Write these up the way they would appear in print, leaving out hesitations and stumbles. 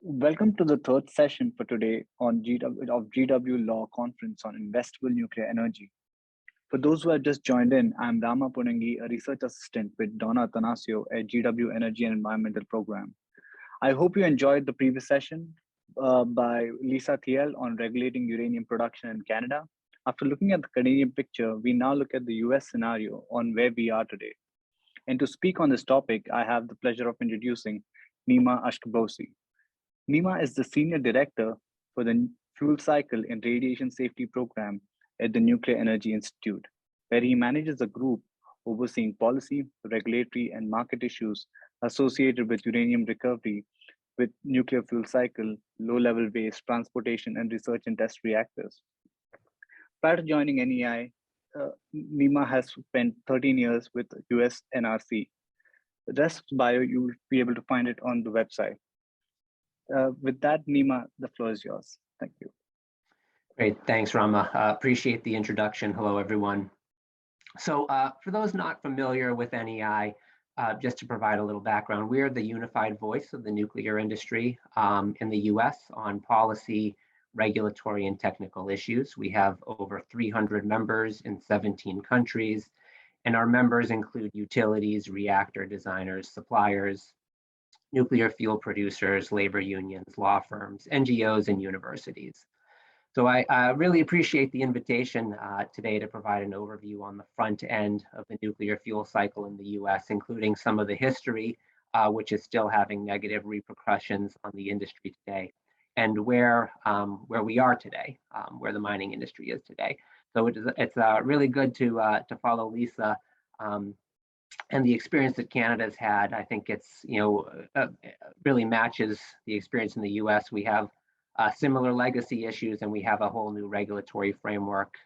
Welcome to the third session for today on GW Law Conference on Investable Nuclear Energy. For those who have just joined in, I'm Rama Punangi, a research assistant with Donna Tanasio at GW Energy and Environmental Program. I hope you enjoyed the previous session by Lisa Thiel on regulating uranium production in Canada. After looking at the Canadian picture, we now look at the US scenario on where we are today. And to speak on this topic, I have the pleasure of introducing Nima Ashkeboussi. Nima is the Senior Director for the Fuel Cycle and Radiation Safety Program at the Nuclear Energy Institute, where he manages a group overseeing policy, regulatory, and market issues associated with uranium recovery with nuclear fuel cycle, low-level waste, transportation, and research and test reactors. Prior to joining NEI, Nima has spent 13 years with US NRC. The rest of the bio, you will be able to find it on the website. With that, Nima, the floor is yours. Thank you. Great, thanks, Rama. Appreciate the introduction. Hello, everyone. So for those not familiar with NEI, just to provide a little background, we are the unified voice of the nuclear industry in the US on policy, regulatory, and technical issues. We have over 300 members in 17 countries, and our members include utilities, reactor designers, suppliers, nuclear fuel producers, labor unions, law firms, NGOs, and universities. So I really appreciate the invitation today to provide an overview on the front end of the nuclear fuel cycle in the US, including some of the history, which is still having negative repercussions on the industry today, and where we are today, where the mining industry is today. So it's really good to follow Lisa and the experience that Canada's had. I think it's, really matches the experience in the US. We have similar legacy issues, and we have a whole new regulatory framework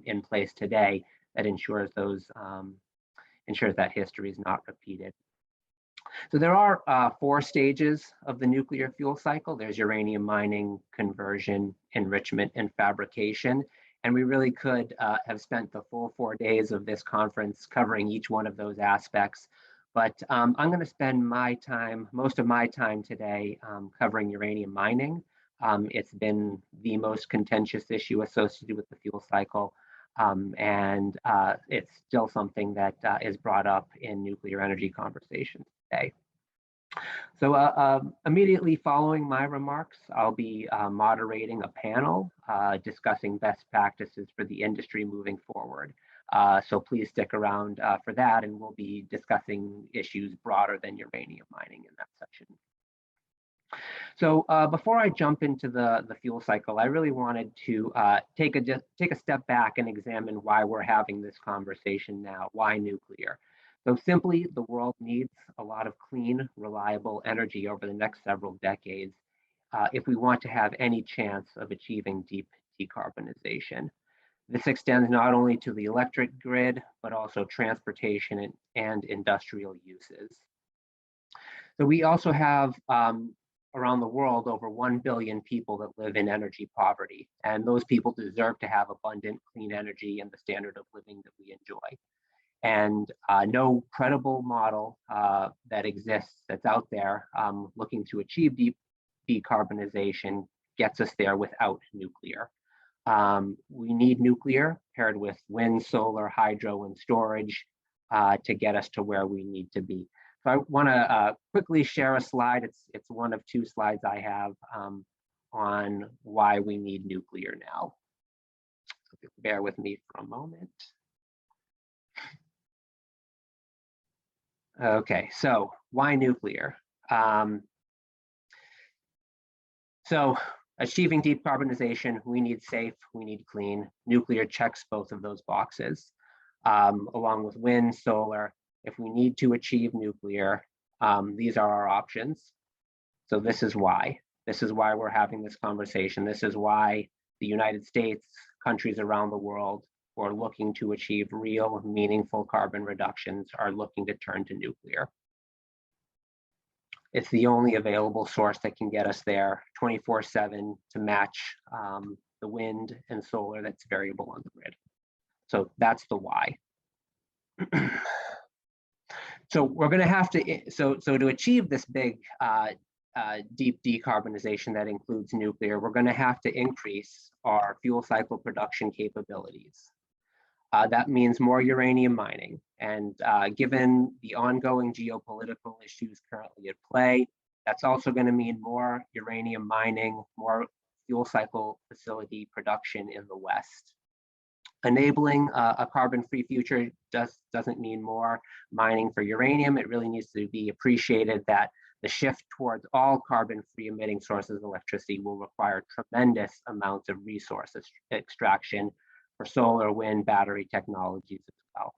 in place today that ensures that history is not repeated. So there are 4 stages of the nuclear fuel cycle. There's uranium mining, conversion, enrichment, and fabrication. And we really could have spent the full 4 days of this conference covering each one of those aspects. But I'm going to spend most of my time today covering uranium mining. It's been the most contentious issue associated with the fuel cycle. And it's still something that is brought up in nuclear energy conversations today. So immediately following my remarks, I'll be moderating a panel discussing best practices for the industry moving forward. So please stick around for that, and we'll be discussing issues broader than uranium mining in that section. So before I jump into the fuel cycle, I really wanted to take a step back and examine why we're having this conversation now. Why nuclear? So simply, the world needs a lot of clean, reliable energy over the next several decades if we want to have any chance of achieving deep decarbonization. This extends not only to the electric grid, but also transportation and industrial uses. So we also have around the world over 1 billion people that live in energy poverty, and those people deserve to have abundant clean energy and the standard of living that we enjoy. And no credible model that exists that's out there looking to achieve deep decarbonization gets us there without nuclear. We need nuclear paired with wind, solar, hydro, and storage to get us to where we need to be. So I want to quickly share a slide. It's one of 2 slides I have on why we need nuclear now. So bear with me for a moment. Okay, so why nuclear? So achieving decarbonization, we need safe, we need clean. Nuclear checks both of those boxes, along with wind, solar. If we need to achieve nuclear, these are our options. So this is why. This is why we're having this conversation. This is why the United States, countries around the world, who are looking to achieve real, meaningful carbon reductions are looking to turn to nuclear. It's the only available source that can get us there 24/7 to match the wind and solar that's variable on the grid. So that's the why. So we're going to have to, so to achieve this big deep decarbonization that includes nuclear, we're going to have to increase our fuel cycle production capabilities. That means more uranium mining. And given the ongoing geopolitical issues currently at play, that's also going to mean more uranium mining, more fuel cycle facility production in the West. Enabling a carbon-free future doesn't mean more mining for uranium. It really needs to be appreciated that the shift towards all carbon-free emitting sources of electricity will require tremendous amounts of resource extraction for solar, wind, battery technologies as well.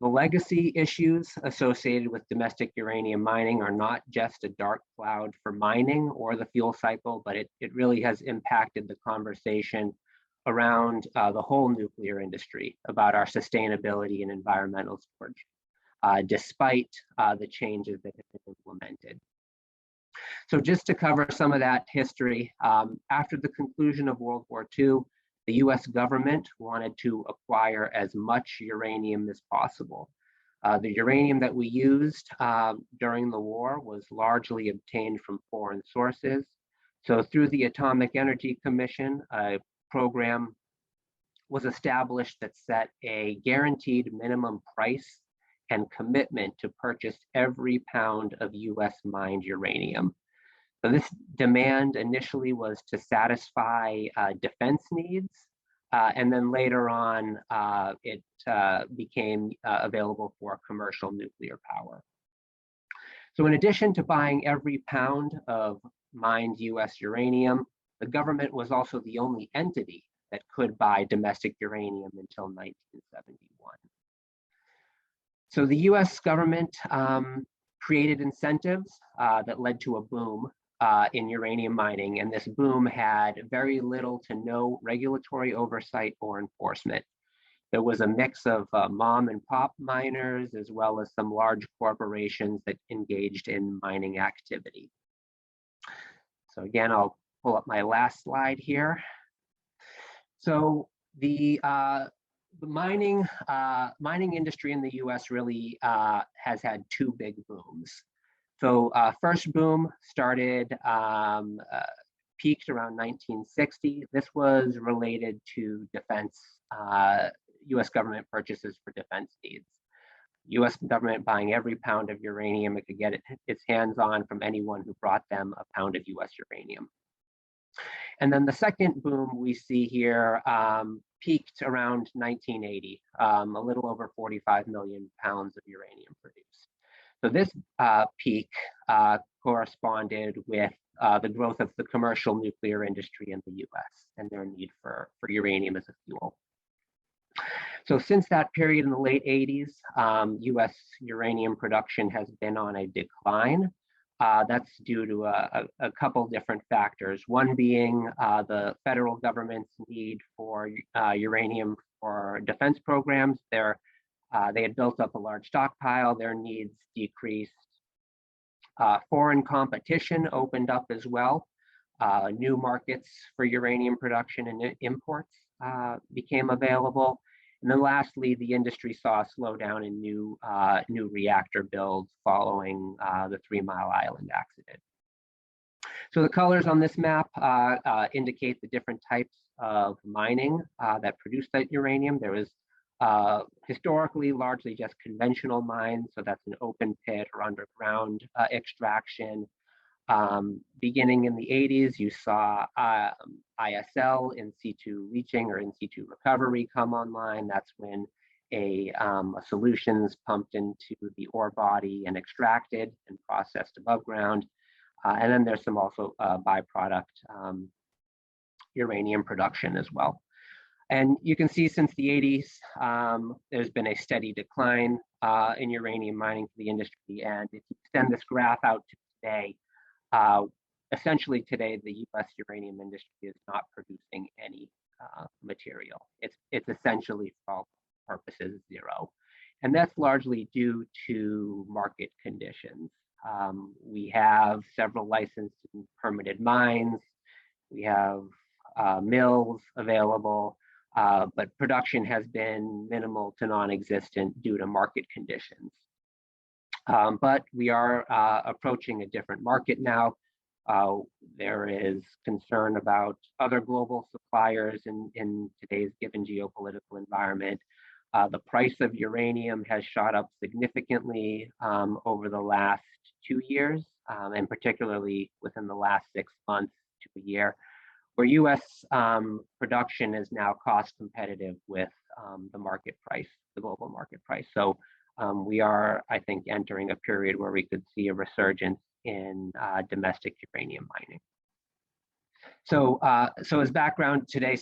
The legacy issues associated with domestic uranium mining are not just a dark cloud for mining or the fuel cycle, but it really has impacted the conversation around the whole nuclear industry about our sustainability and environmental stewardship, despite the changes that have been implemented. So just to cover some of that history, after the conclusion of World War II, the US government wanted to acquire as much uranium as possible. The uranium that we used during the war was largely obtained from foreign sources. So through the Atomic Energy Commission, a program was established that set a guaranteed minimum price and commitment to purchase every pound of US mined uranium. So this demand initially was to satisfy defense needs, and then later on, it became available for commercial nuclear power. So in addition to buying every pound of mined US uranium, the government was also the only entity that could buy domestic uranium until 1971. So the US government created incentives that led to a boom in uranium mining, and this boom had very little to no regulatory oversight or enforcement. There was a mix of mom and pop miners as well as some large corporations that engaged in mining activity. So again, I'll pull up my last slide here. So the mining industry in the US really has had two big booms. So first boom started, peaked around 1960. This was related to defense, US government purchases for defense needs. US government buying every pound of uranium it could get its hands on from anyone who brought them a pound of US uranium. And then the second boom we see here peaked around 1980, a little over 45 million pounds of uranium produced. So this peak corresponded with the growth of the commercial nuclear industry in the US and their need for uranium as a fuel. So since that period in the late 80s, US uranium production has been on a decline. That's due to a couple different factors. One being the federal government's need for uranium for defense programs. They had built up a large stockpile, their needs decreased. Foreign competition opened up as well. New markets for uranium production and imports became available. And then lastly, the industry saw a slowdown in new reactor builds following the 3 Mile Island accident. So the colors on this map indicate the different types of mining that produce that uranium. There was historically largely just conventional mines, so that's an open pit or underground extraction. Beginning in the 80s, you saw ISL, in situ leaching or in situ recovery come online. That's when a solution's pumped into the ore body and extracted and processed above ground. And then there's some also byproduct uranium production as well. And you can see since the 80s, there's been a steady decline in uranium mining for the industry. And if you extend this graph out to today, essentially today, the US uranium industry is not producing any material. It's essentially, for all purposes, zero. And that's largely due to market conditions. We have several licensed and permitted mines. We have mills available, but production has been minimal to non-existent due to market conditions. But we are approaching a different market now. There is concern about other global suppliers in today's given geopolitical environment. The price of uranium has shot up significantly over the last 2 years, and particularly within the last 6 months to a year, where US production is now cost competitive with the market price, the global market price. So we are, I think, entering a period where we could see a resurgence in domestic uranium mining. So, as background today,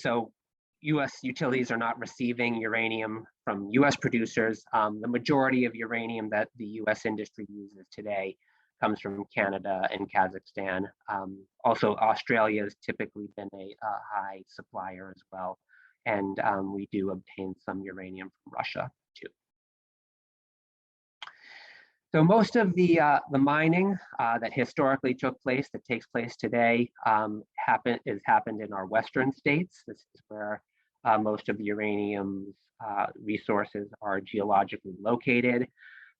US utilities are not receiving uranium from US producers. The majority of uranium that the US industry uses today comes from Canada and Kazakhstan. Also, Australia has typically been a high supplier as well. And we do obtain some uranium from Russia too. So most of the mining that historically took place, that takes place today, happened in our western states. This is where most of the uranium's resources are geologically located.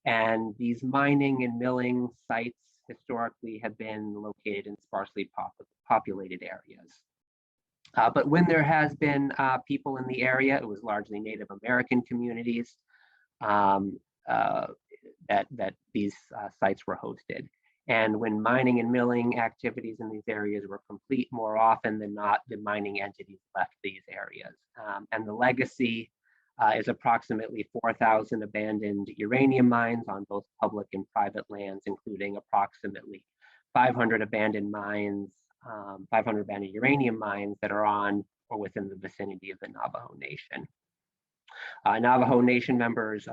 And these mining and milling sites historically have been located in sparsely populated areas. But when there has been people in the area, it was largely Native American communities that these sites were hosted. And when mining and milling activities in these areas were complete, more often than not, the mining entities left these areas. And the legacy is approximately 4,000 abandoned uranium mines on both public and private lands, including approximately 500 abandoned mines, 500 abandoned uranium mines that are on or within the vicinity of the Navajo Nation. Navajo Nation members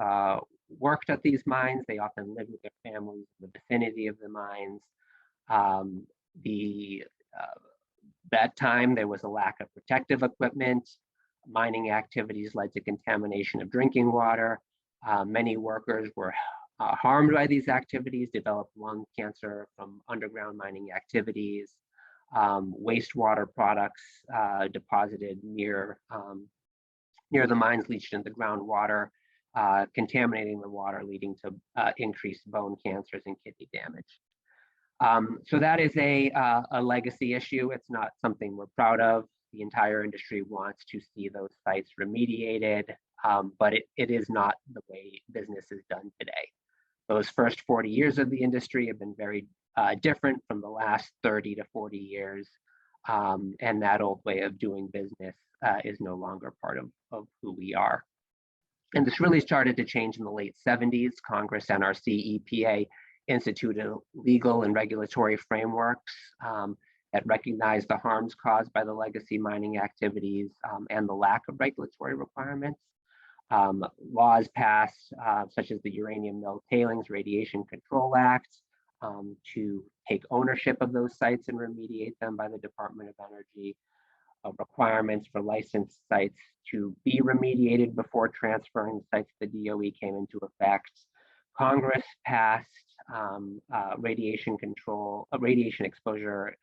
worked at these mines. They often lived with their families in the vicinity of the mines. That time, there was a lack of protective equipment. Mining activities led to contamination of drinking water. Many workers were harmed by these activities, developed lung cancer from underground mining activities. Wastewater products deposited near the mines leached into groundwater, contaminating the water, leading to increased bone cancers and kidney damage. So that is a legacy issue. It's not something we're proud of. The entire industry wants to see those sites remediated, but it is not the way business is done today. Those first 40 years of the industry have been very different from the last 30 to 40 years. And that old way of doing business is no longer part of who we are. And this really started to change in the late 70s. Congress, NRC, EPA instituted legal and regulatory frameworks that recognized the harms caused by the legacy mining activities and the lack of regulatory requirements. Laws passed, such as the Uranium Mill Tailings Radiation Control Act, to take ownership of those sites and remediate them by the Department of Energy. Requirements for licensed sites to be remediated before transferring sites to the DOE came into effect. Congress passed Radiation Exposure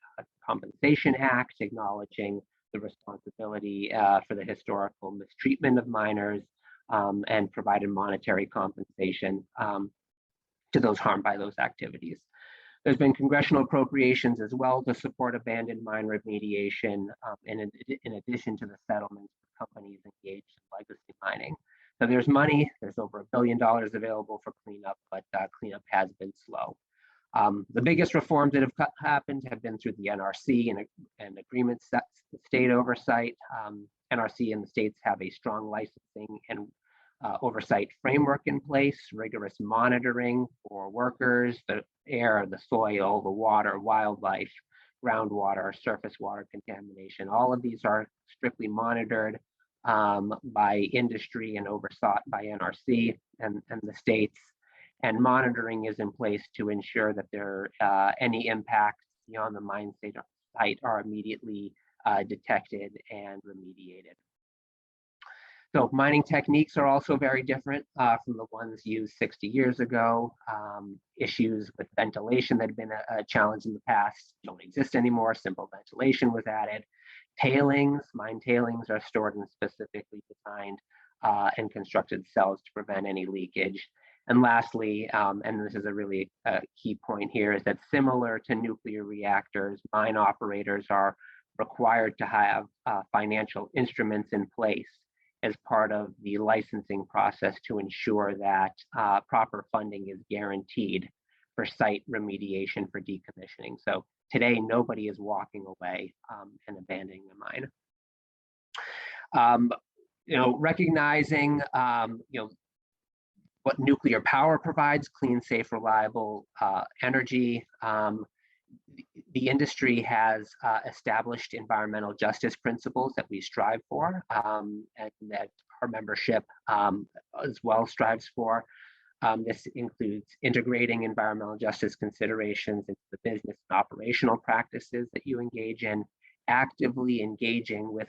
Compensation Act, acknowledging the responsibility for the historical mistreatment of miners and provided monetary compensation to those harmed by those activities. There's been congressional appropriations as well to support abandoned mine remediation, in addition to the settlements for companies engaged in legacy mining. So there's money, there's over $1 billion available for cleanup, but cleanup has been slow. The biggest reforms that have happened have been through the NRC and agreement state oversight. NRC and the states have a strong licensing and oversight framework in place, rigorous monitoring for workers, the air, the soil, the water, wildlife, groundwater, surface water contamination. All of these are strictly monitored by industry and oversought by NRC and the states. And monitoring is in place to ensure that any impacts beyond the mine site are immediately detected and remediated. So mining techniques are also very different from the ones used 60 years ago. Issues with ventilation that had been a challenge in the past don't exist anymore. Simple ventilation was added. Mine tailings are stored in specifically designed and constructed cells to prevent any leakage. And lastly, and this is a really key point here, is that similar to nuclear reactors, mine operators are required to have financial instruments in place as part of the licensing process to ensure that proper funding is guaranteed for site remediation for decommissioning. So today, nobody is walking away and abandoning the mine. Recognizing what nuclear power provides, clean, safe, reliable energy. The industry has established environmental justice principles that we strive for, and that our membership as well strives for. This includes integrating environmental justice considerations into the business and operational practices that you engage in, actively engaging with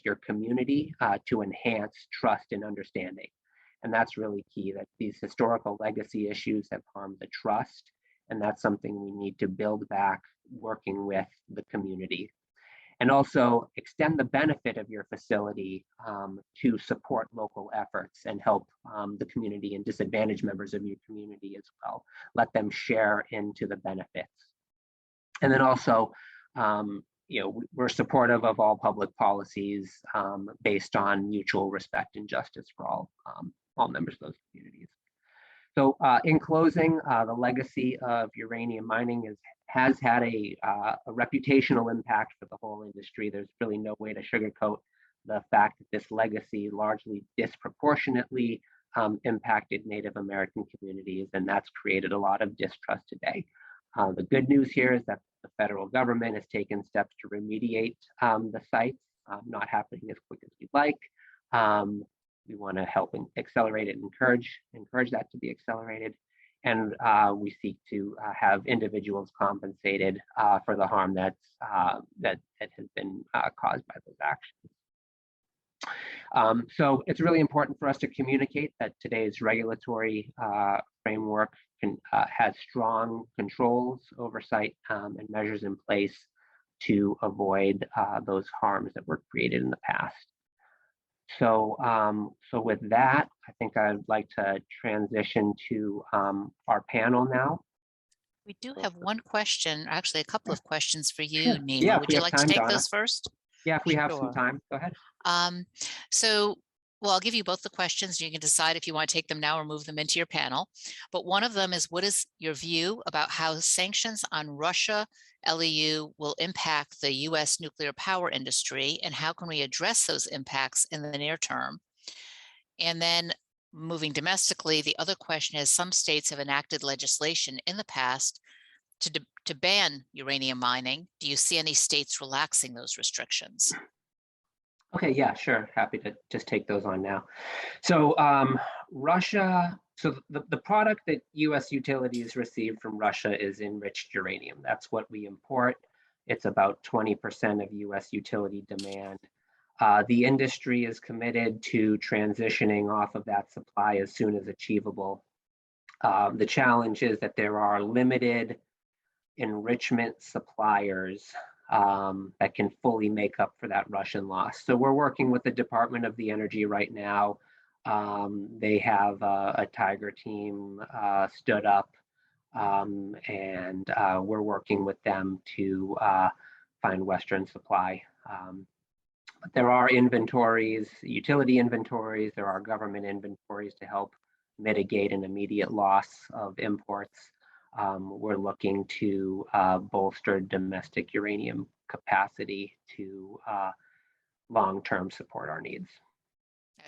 your community to enhance trust and understanding. And that's really key, that these historical legacy issues have harmed the trust, and that's something we need to build back working with the community. And also extend the benefit of your facility to support local efforts and help the community and disadvantaged members of your community as well. Let them share into the benefits. And then also, we're supportive of all public policies based on mutual respect and justice for all members of those communities. So in closing, the legacy of uranium mining has had a reputational impact for the whole industry. There's really no way to sugarcoat the fact that this legacy largely disproportionately impacted Native American communities, and that's created a lot of distrust today. The good news here is that the federal government has taken steps to remediate the sites, not happening as quick as we'd like. We want to help and accelerate it and encourage that to be accelerated. And we seek to have individuals compensated for the harm that has been caused by those actions. So it's really important for us to communicate that today's regulatory framework has strong controls, oversight, and measures in place to avoid those harms that were created in the past. So, with that, I think I'd like to transition to our panel now. We do have one question, actually a couple of questions for you, Nima. Yeah, would you like to take those first? Yeah, if we have some time, go ahead. Well, I'll give you both the questions. You can decide if you want to take them now or move them into your panel. But one of them is, what is your view about how sanctions on Russia, LEU will impact the U.S. nuclear power industry, and how can we address those impacts in the near term? And then moving domestically, the other question is, some states have enacted legislation in the past to ban uranium mining. Do you see any states relaxing those restrictions? Okay, yeah, sure. Happy to just take those on now. So Russia, so the product that US utilities receive from Russia is enriched uranium. That's what we import. It's about 20% of US utility demand. The industry is committed to transitioning off of that supply as soon as achievable. The challenge is that there are limited enrichment suppliers that can fully make up for that Russian loss. So we're working with the Department of the Energy right now. They have a Tiger team stood up, and we're working with them to find Western supply. But there are inventories, utility inventories, there are government inventories to help mitigate an immediate loss of imports. We're looking to bolster domestic uranium capacity to long-term support our needs.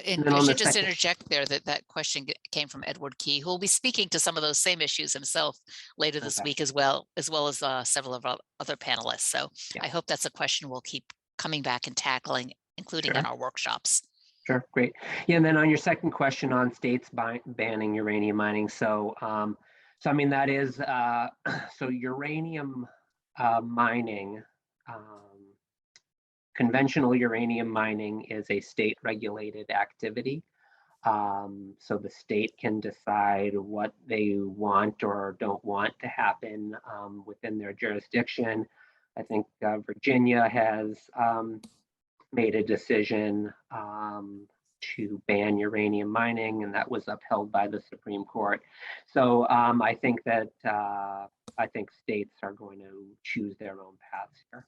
And I should just interject there that question came from Edward Key, who will be speaking to some of those same issues himself later this week, as well as several of our other panelists. So yeah. I hope that's a question we'll keep coming back and tackling, including in our workshops. Sure, great. Yeah, and then on your second question on states banning uranium mining, so I mean, that is, so uranium mining, conventional uranium mining is a state regulated activity. So the state can decide what they want or don't want to happen within their jurisdiction. I think Virginia has made a decision to ban uranium mining, and that was upheld by the Supreme Court. So I think that I think states are going to choose their own paths here.